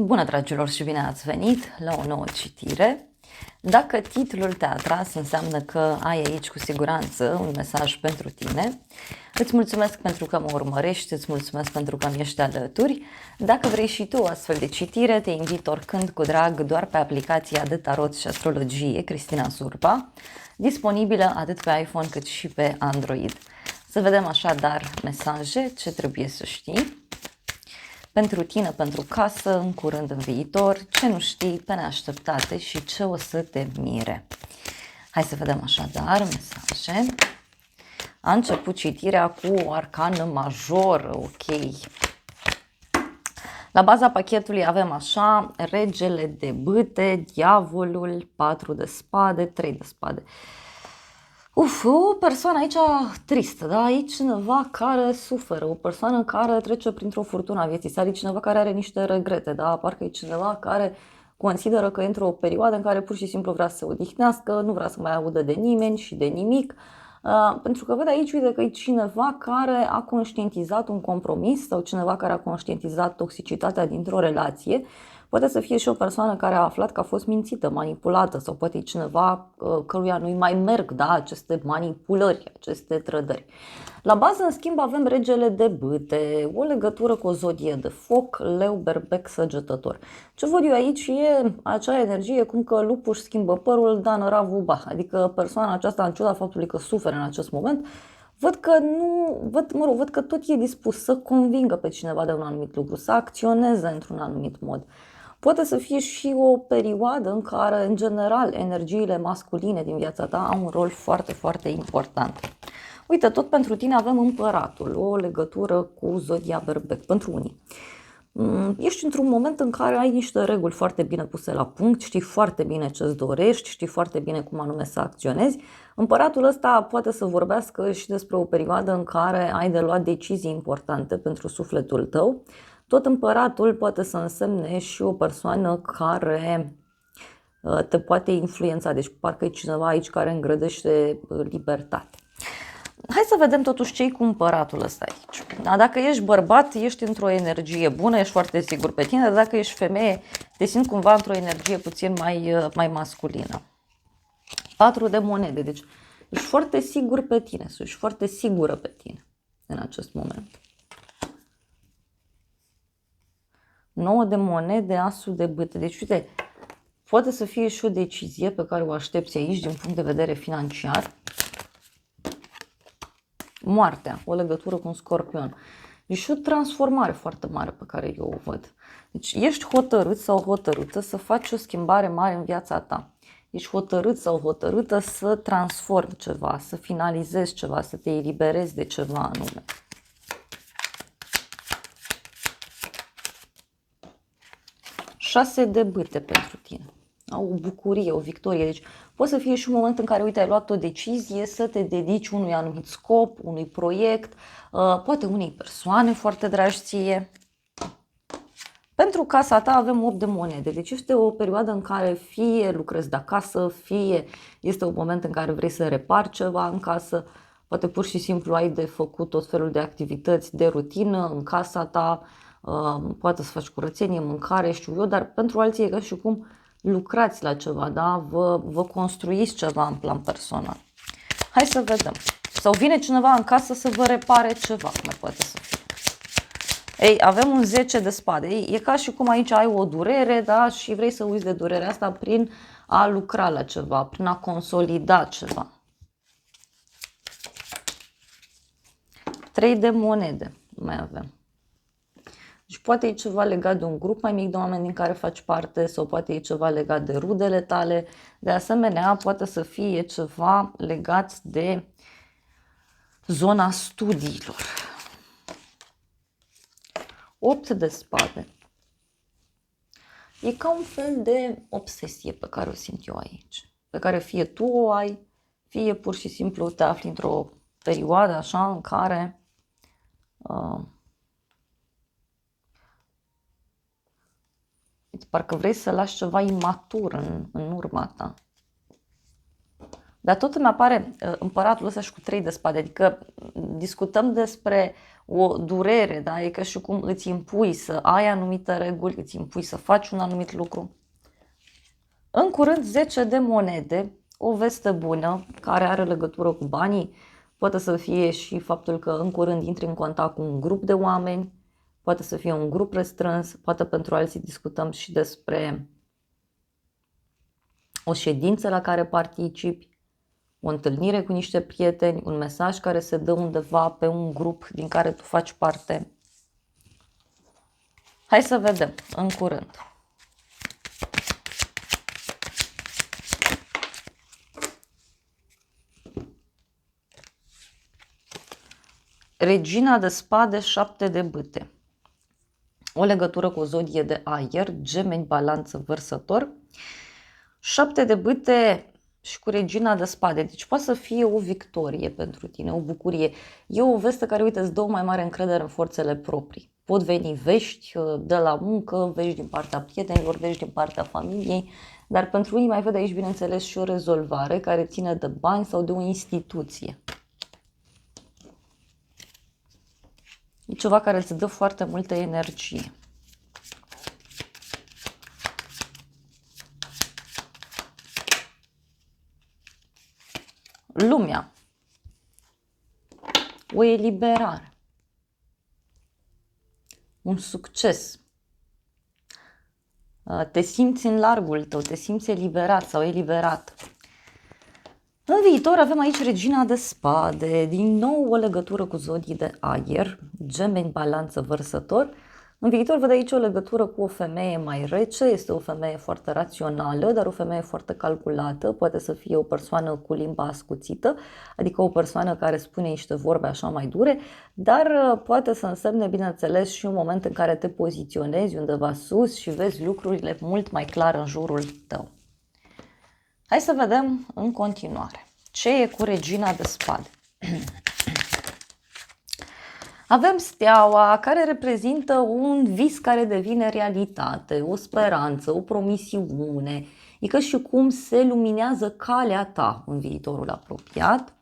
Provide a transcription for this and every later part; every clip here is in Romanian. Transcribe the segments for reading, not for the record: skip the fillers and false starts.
Bună, dragilor, și bine ați venit la o nouă citire. Dacă titlul te-a atras, înseamnă că ai aici cu siguranță un mesaj pentru tine. Îți mulțumesc pentru că mă urmărești, îți mulțumesc pentru că mi ești alături. Dacă vrei și tu o astfel de citire, te invit oricând cu drag doar pe aplicația de tarot și astrologie Cristina Surpa, disponibilă atât pe iPhone cât și pe Android. Să vedem așadar mesaje, ce trebuie să știi pentru tine, pentru casă, în curând, în viitor, ce nu știi, pe neașteptate și ce o să te mire. Hai să vedem așadar mesaje. A început citirea cu o arcană majoră, ok. La baza pachetului avem așa, regele de bâte, diavolul, 4 de spade, 3 de spade. O persoană aici tristă, da? E cineva care suferă, o persoană care trece printr-o furtună a vieții sale, cineva care are niște regrete, da? Parcă e cineva care consideră că e într-o perioadă în care pur și simplu vrea să se odihnească, nu vrea să mai audă de nimeni și de nimic, pentru că văd aici, uite, că e cineva care a conștientizat un compromis sau cineva care a conștientizat toxicitatea dintr-o relație. Poate să fie și o persoană care a aflat că a fost mințită, manipulată, sau poate e cineva căruia nu-i mai merg, da, aceste manipulări, aceste trădări. La bază, în schimb, avem regele de bâte, o legătură cu o zodie de foc, leu, berbec, săgetător. Ce văd eu aici e acea energie cum că lupul își schimbă părul, dar năravul ba. Adică persoana aceasta, în ciuda faptului că suferă în acest moment, văd că tot e dispus să convingă pe cineva de un anumit lucru, să acționeze într-un anumit mod. Poate să fie și o perioadă în care, în general, energiile masculine din viața ta au un rol foarte, foarte important. Uite, tot pentru tine avem împăratul, o legătură cu zodia berbec, pentru unii. Ești într-un moment în care ai niște reguli foarte bine puse la punct, știi foarte bine ce-ți dorești, știi foarte bine cum anume să acționezi. Împăratul ăsta poate să vorbească și despre o perioadă în care ai de luat decizii importante pentru sufletul tău. Tot împăratul poate să însemne și o persoană care te poate influența, deci parcă e cineva aici care îngrădește libertate. Hai să vedem totuși ce-i cu împăratul ăsta aici. Da, dacă ești bărbat, ești într-o energie bună, ești foarte sigur pe tine, dar dacă ești femeie, te simți cumva într-o energie puțin mai masculină. 4 de monede, deci ești foarte sigur pe tine, ești foarte sigură pe tine în acest moment. 9 de monede, asul de bâte. Deci, uite, poate să fie și o decizie pe care o aștepți aici din punct de vedere financiar. Moartea, o legătură cu un scorpion. Deci o transformare foarte mare pe care eu o văd. Deci ești hotărât sau hotărâtă să faci o schimbare mare în viața ta. Ești hotărât sau hotărâtă să transformi ceva, să finalizezi ceva, să te eliberezi de ceva anume. Șase de bâte pentru tine. O bucurie, o victorie. Deci poate să fie și un moment în care, uite, ai luat o decizie să te dedici unui anumit scop, unui proiect, poate unei persoane foarte dragi ție. Pentru casa ta avem 8 de monede. Deci este o perioadă în care fie lucrezi de acasă, fie este un moment în care vrei să repari ceva în casă, poate pur și simplu ai de făcut tot felul de activități de rutină în casa ta, poate să faci curățenie, mâncare, știu eu, dar pentru alții e ca și cum lucrați la ceva, da? Vă construiți ceva în plan personal. Hai să vedem. Sau vine cineva în casă să vă repare ceva, cum poate să fie. Ei, avem un 10 de spade. Ei, e ca și cum aici ai o durere, da? Și vrei să uiți de durerea asta prin a lucra la ceva, prin a consolida ceva. 3 de monede mai avem. Deci poate e ceva legat de un grup mai mic de oameni din care faci parte sau poate e ceva legat de rudele tale. De asemenea, poate să fie ceva legat de zona studiilor. 8 de spade. E ca un fel de obsesie pe care o simt eu aici. Pe care fie tu o ai, fie pur și simplu te afli într-o perioadă așa în care parcă vrei să lași ceva imatur în urma ta. Dar tot îmi apare împăratul ăsta și cu 3 de spade, adică discutăm despre o durere, da? E ca și cum îți impui să ai anumite reguli, îți impui să faci un anumit lucru. În curând 10 de monede, o veste bună care are legătură cu banii, poate să fie și faptul că în curând intri în contact cu un grup de oameni, poate să fie un grup restrâns, poate pentru alții discutăm și despre o ședință la care participi, o întâlnire cu niște prieteni, un mesaj care se dă undeva pe un grup din care tu faci parte. Hai să vedem în curând. Regina de spade, 7 de bâte. O legătură cu o zodie de aer, Gemeni, Balanță, Vărsător. 7 de bâte și cu regina de spade. Deci poate să fie o victorie pentru tine, o bucurie. E o veste care, uite, îți dă o mai mare încredere în forțele proprii. Pot veni vești de la muncă, vești din partea prietenilor, vești din partea familiei, dar pentru unii mai văd aici, bineînțeles, și o rezolvare care ține de bani sau de o instituție. E ceva care îți dă foarte multă energie. Lumea. O eliberare. Un succes. Te simți în largul tău, te simți eliberat sau eliberat. În viitor avem aici regina de spade, din nou o legătură cu zodii de aer, Gemeni, Balanță, Vărsător. În viitor văd aici o legătură cu o femeie mai rece, este o femeie foarte rațională, dar o femeie foarte calculată, poate să fie o persoană cu limba ascuțită, adică o persoană care spune niște vorbe așa mai dure, dar poate să însemne, bineînțeles, și un moment în care te poziționezi undeva sus și vezi lucrurile mult mai clar în jurul tău. Hai să vedem în continuare. Ce e cu regina de spade? Avem steaua care reprezintă un vis care devine realitate, o speranță, o promisiune. E ca și cum se luminează calea ta în viitorul apropiat.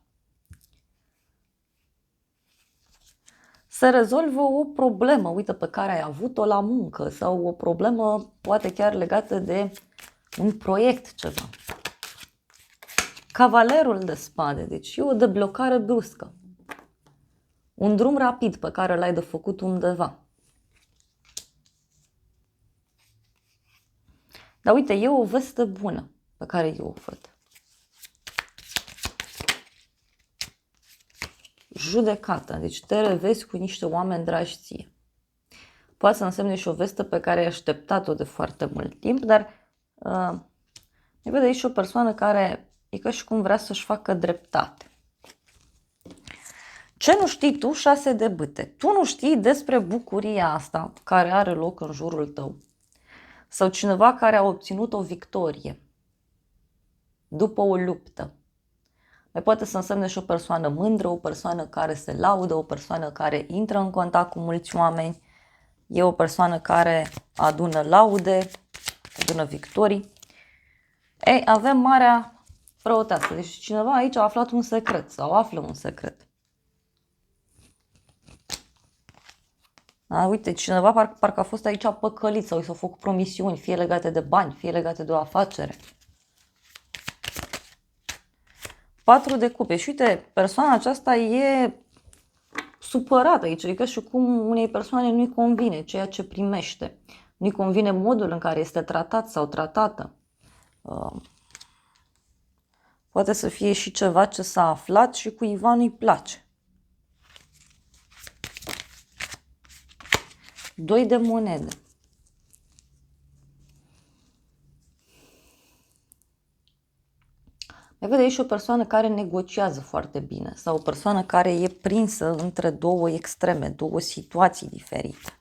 Se rezolvă o problemă, uite, pe care ai avut-o la muncă sau o problemă poate chiar legată de un proiect ceva. Cavalerul de spade, deci e o deblocare bruscă. Un drum rapid pe care l-ai de făcut undeva. Dar uite, e o veste bună pe care eu o văd. Judecată, deci te revezi cu niște oameni dragi ție. Poate să însemne și o veste pe care ai așteptat-o de foarte mult timp, dar ne vede aici o persoană care e ca și cum vrea să-și facă dreptate. Ce nu știi tu, 6 de bâte? Tu nu știi despre bucuria asta care are loc în jurul tău. Sau cineva care a obținut o victorie după o luptă. Mai poate să însemne și o persoană mândră, o persoană care se laudă, o persoană care intră în contact cu mulți oameni. E o persoană care adună laude, adună victorii. Ei, avem Marea Preoteasă. Deci cineva aici a aflat un secret sau află un secret. Uite, cineva parcă a fost aici păcălit sau i s-au făcut promisiuni, fie legate de bani, fie legate de o afacere. 4 de cupe. Și uite, persoana aceasta e supărată aici, adică și cum unei persoane nu-i convine ceea ce primește. Nu-i convine modul în care este tratat sau tratată. Poate să fie și ceva ce s-a aflat și cuiva nu-i place. 2 de monede. Mai vede aici o persoană care negociază foarte bine sau o persoană care e prinsă între două extreme, două situații diferite.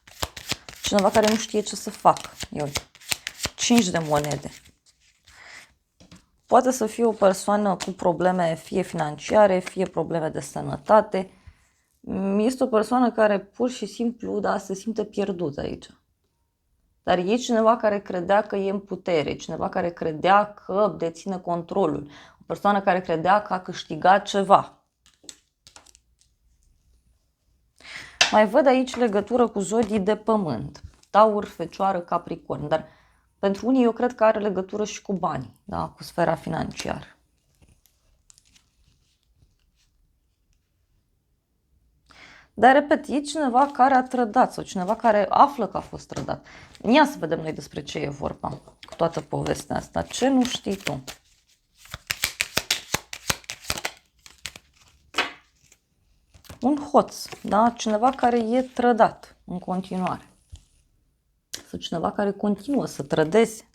Cineva care nu știe ce să facă. 5 de monede. Poate să fie o persoană cu probleme fie financiare, fie probleme de sănătate. Este o persoană care pur și simplu se simte pierdută aici. Dar e cineva care credea că e în putere, cineva care credea că deține controlul. O Persoană care credea că a câștigat ceva. Mai văd aici legătură cu zodii de pământ. Taur, Fecioară, Capricorn. Dar pentru unii eu cred că are legătură și cu banii, da? Cu sfera financiară. Dar, repet, e cineva care a trădat sau cineva care află că a fost trădat. Ia să vedem noi despre ce e vorba cu toată povestea asta. Ce nu știi tu? Un hoț, da? Cineva care e trădat în continuare. Sau cineva care continuă să trădeze.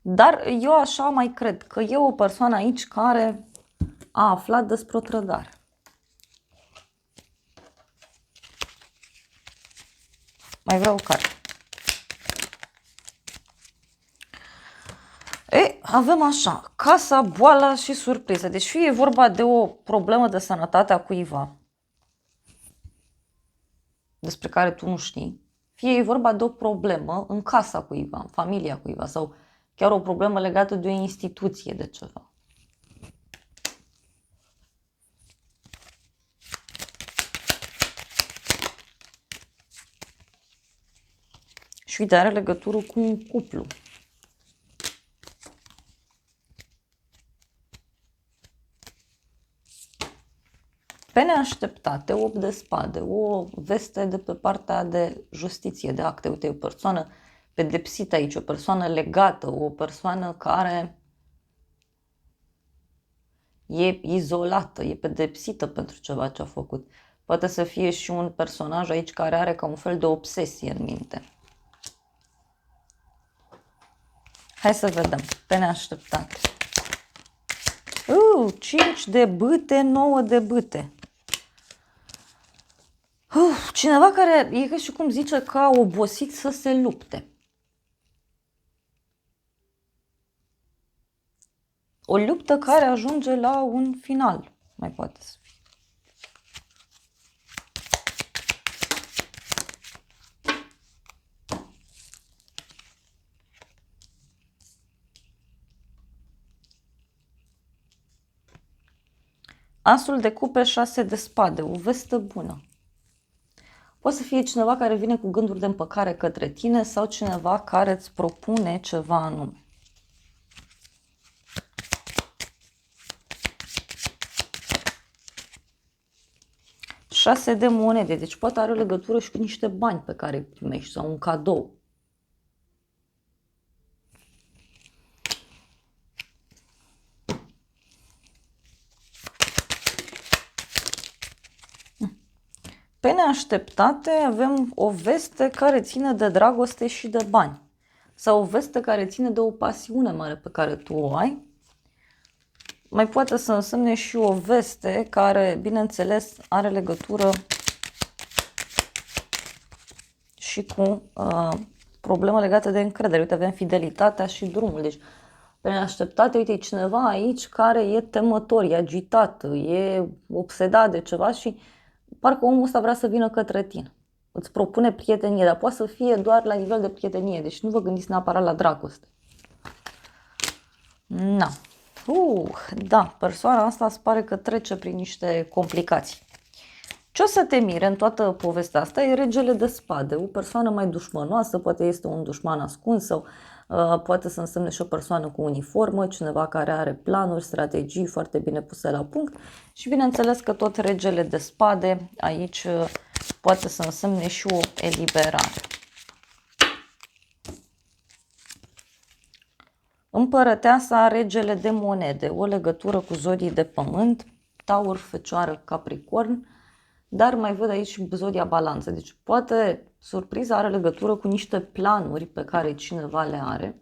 Dar eu așa mai cred că e o persoană aici care a aflat despre o trădare. Mai vreau o carte. Ei, avem așa, casa, boala și surpriză. Deci fie e vorba de o problemă de sănătate a cuiva, despre care tu nu știi, fie e vorba de o problemă în casa cuiva, în familia cuiva, sau chiar o problemă legată de o instituție, de ceva. Și uite, are legătură cu un cuplu. Pe neașteptate, 8 de spade, o veste de pe partea de justiție, de acte. Uite, o persoană pedepsită aici, o persoană legată, o persoană care e izolată, e pedepsită pentru ceva ce a făcut. Poate să fie și un personaj aici care are ca un fel de obsesie în minte. Hai să vedem, pe neașteptate. 5 de bâte, 9 de bâte. Cineva care e ca și cum zice că a obosit să se lupte. O luptă care ajunge la un final, mai poate să fie. Asul de cupe, 6 de spade, o veste bună. Poate să fie cineva care vine cu gânduri de împăcare către tine sau cineva care îți propune ceva anume. Șase de monede, deci poate are legătură și cu niște bani pe care îi primești sau un cadou. Pe neașteptate avem o veste care ține de dragoste și de bani. Sau o veste care ține de o pasiune mare pe care tu o ai. Mai poate să însemne și o veste care, bineînțeles, are legătură și cu probleme legate de încredere. Uite, avem fidelitatea și drumul. Deci, pe neașteptate, uite, e cineva aici care e temător, e agitat, e obsedat de ceva și parcă omul ăsta vrea să vină către tine. Îți propune prietenie, dar poate să fie doar la nivel de prietenie. Deci nu vă gândiți neapărat la dragoste. Na. Da, persoana asta îți pare că trece prin niște complicații. Ce o să te mire în toată povestea asta e regele de spade, o persoană mai dușmănoasă, poate este un dușman ascuns sau poate să însemne și o persoană cu uniformă, cineva care are planuri, strategii foarte bine puse la punct și bineînțeles că tot regele de spade aici poate să însemne și o eliberare. Împărăteasa, regele de monede, o legătură cu zodii de pământ, Taur, Fecioară, Capricorn, dar mai văd aici și zodia Balanță. Deci poate surpriza are legătură cu niște planuri pe care cineva le are,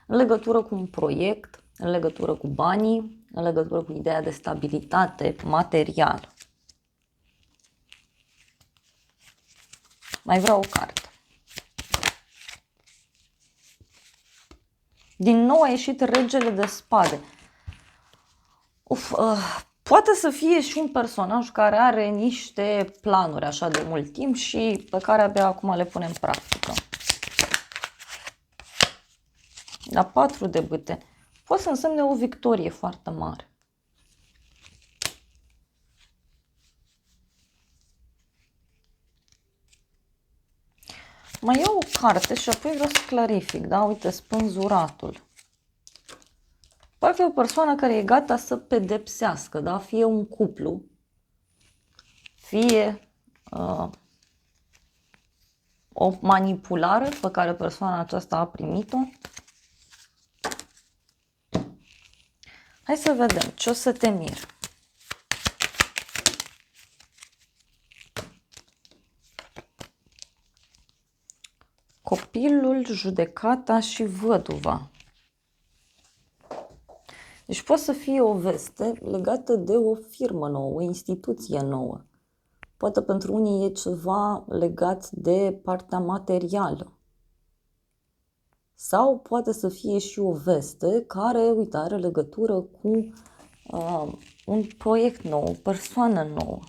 în legătură cu un proiect, în legătură cu banii, în legătură cu ideea de stabilitate materială. Mai vreau o carte. Din nou a ieșit regele de spade. Poate să fie și un personaj care are niște planuri așa de mult timp și pe care abia acum le pune în practică. La 4 de bâte. Poate să însemne o victorie foarte mare. Mai iau o carte și apoi vreau să clarific, da? Uite, spânzuratul. Poate fi o persoană care e gata să pedepsească, da? Fie un cuplu, fie o manipulare pe care persoana aceasta a primit-o. Hai să vedem ce o să te mir. Copilul, judecata și văduva. Deci poate să fie o veste legată de o firmă nouă, o instituție nouă. Poate pentru unii e ceva legat de partea materială. Sau poate să fie și o veste care, uite, are legătură cu un proiect nou, o persoană nouă.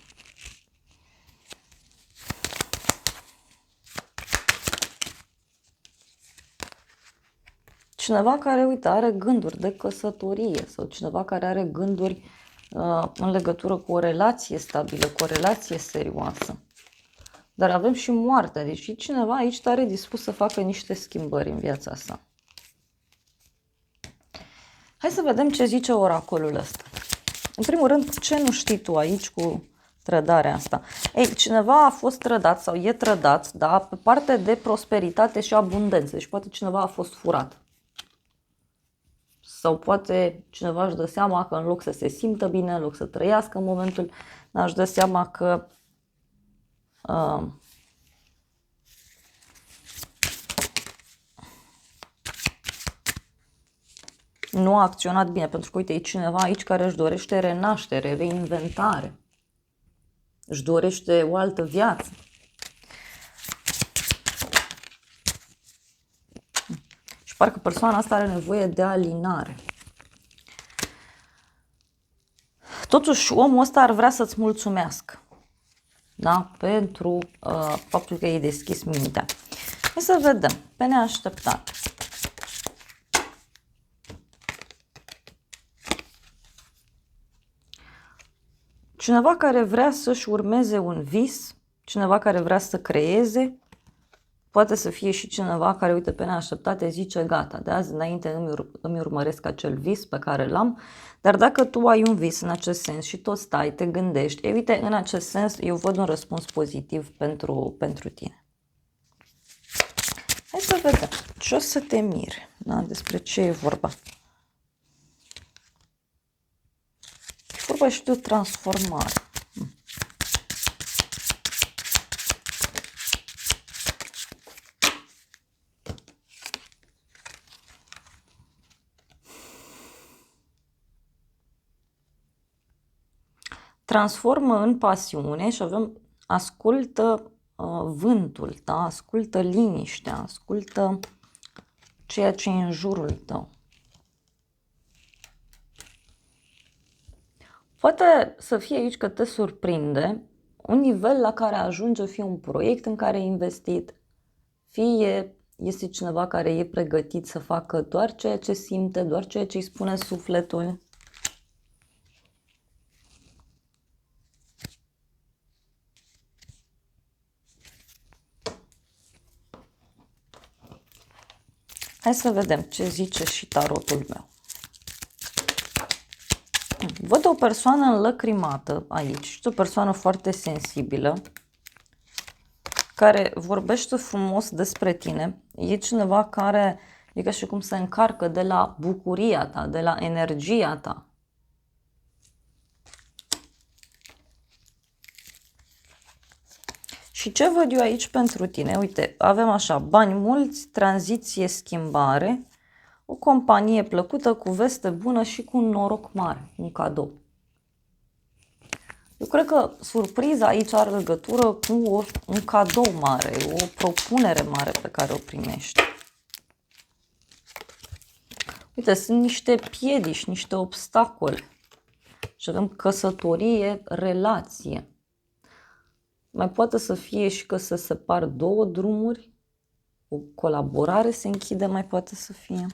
Cineva care, uite, are gânduri de căsătorie sau cineva care are gânduri în legătură cu o relație stabilă, cu o relație serioasă. Dar avem și moartea, deci e cineva aici tare dispus să facă niște schimbări în viața sa. Hai să vedem ce zice oracolul ăsta. În primul rând, ce nu știi tu aici cu trădarea asta? Ei, cineva a fost trădat sau e trădat, da, pe partea de prosperitate și abundență. Deci poate cineva a fost furat. Sau poate cineva își dă seama că în loc să se simtă bine, în loc să trăiască în momentul, își dă seama că nu a acționat bine. Pentru că, uite, e cineva aici care își dorește renaștere, reinventare. Își dorește o altă viață. Și parcă persoana asta are nevoie de alinare. Totuși, omul ăsta ar vrea să-ți mulțumească, da? Pentru faptul că i-ai deschis mintea. Hai să vedem, pe neașteptate. Cineva care vrea să-și urmeze un vis, cineva care vrea să creeze, poate să fie și cineva care, uite, pe neașteptate zice, gata, de azi înainte îmi urmăresc acel vis pe care l-am, dar dacă tu ai un vis în acest sens și tot stai, te gândești, e, uite, în acest sens eu văd un răspuns pozitiv pentru tine. Hai să vedem ce o să te miri, da? Despre ce e vorba. E vorba și de o transformare. Transformă în pasiune și avem ascultă vântul, da? Ascultă liniștea, ascultă ceea ce e în jurul tău. Poate să fie aici că te surprinde un nivel la care ajunge, fie un proiect în care ai investit, fie este cineva care e pregătit să facă doar ceea ce simte, doar ceea ce îi spune sufletul. Hai să vedem ce zice și tarotul meu. Văd o persoană înlăcrimată aici, o persoană foarte sensibilă, care vorbește frumos despre tine. E cineva care e ca și cum se încarcă de la bucuria ta, de la energia ta. Și ce văd eu aici pentru tine? Uite, avem așa, bani mulți, tranziție, schimbare, o companie plăcută, cu veste bună și cu un noroc mare, un cadou. Eu cred că surpriza aici are legătură cu un cadou mare, o propunere mare pe care o primești. Uite, sunt niște piedici, niște obstacole. Și avem căsătorie, relație. Mai poate să fie și că se separ două drumuri, o colaborare se închide, mai poate să fie.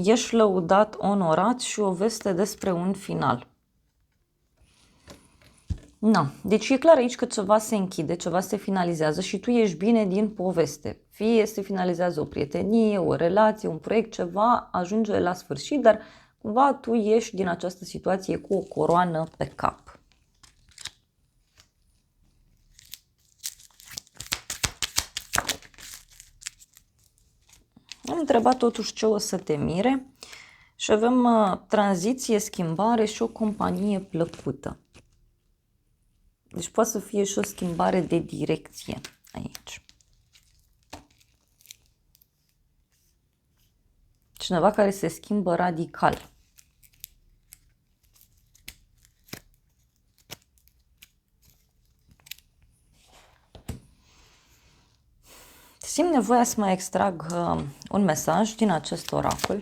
Ești lăudat, onorat și o veste despre un final. Na, deci e clar aici că ceva se închide, ceva se finalizează și tu ești bine din poveste. Fie se finalizează o prietenie, o relație, un proiect, ceva ajunge la sfârșit, dar cumva tu ești din această situație cu o coroană pe cap. Am întrebat totuși ce o să te mire și avem tranziție, schimbare și o companie plăcută. Deci poate să fie și o schimbare de direcție aici. Cineva care se schimbă radical. Simt nevoia să mai extrag un mesaj din acest oracol.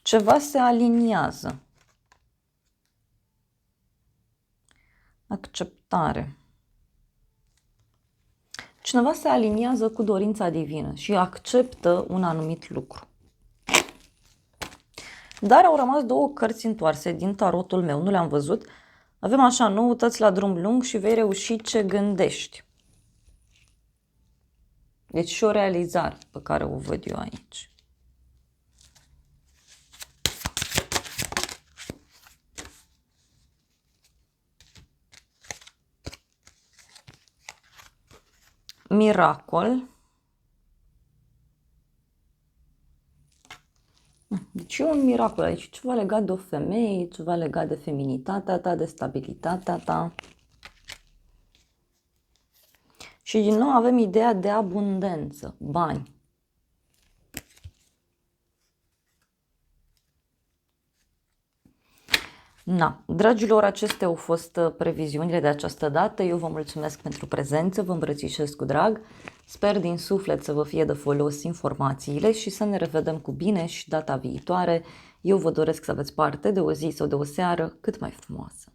Ceva se aliniază. Acceptare. Cineva se aliniază cu dorința divină și acceptă un anumit lucru. Dar au rămas două cărți întoarse din tarotul meu, nu le-am văzut. Avem așa, noutăți la drum lung și vei reuși ce gândești. Deci și o realizare pe care o văd eu aici. Miracol. Deci e un miracol aici, ceva legat de o femeie, ceva legat de feminitatea ta, de stabilitatea ta. Și din nou avem ideea de abundență, bani. Na, dragilor, acestea au fost previziunile de această dată. Eu vă mulțumesc pentru prezență, vă îmbrățișez cu drag. Sper din suflet să vă fie de folos informațiile și să ne revedem cu bine și data viitoare. Eu vă doresc să aveți parte de o zi sau de o seară cât mai frumoasă.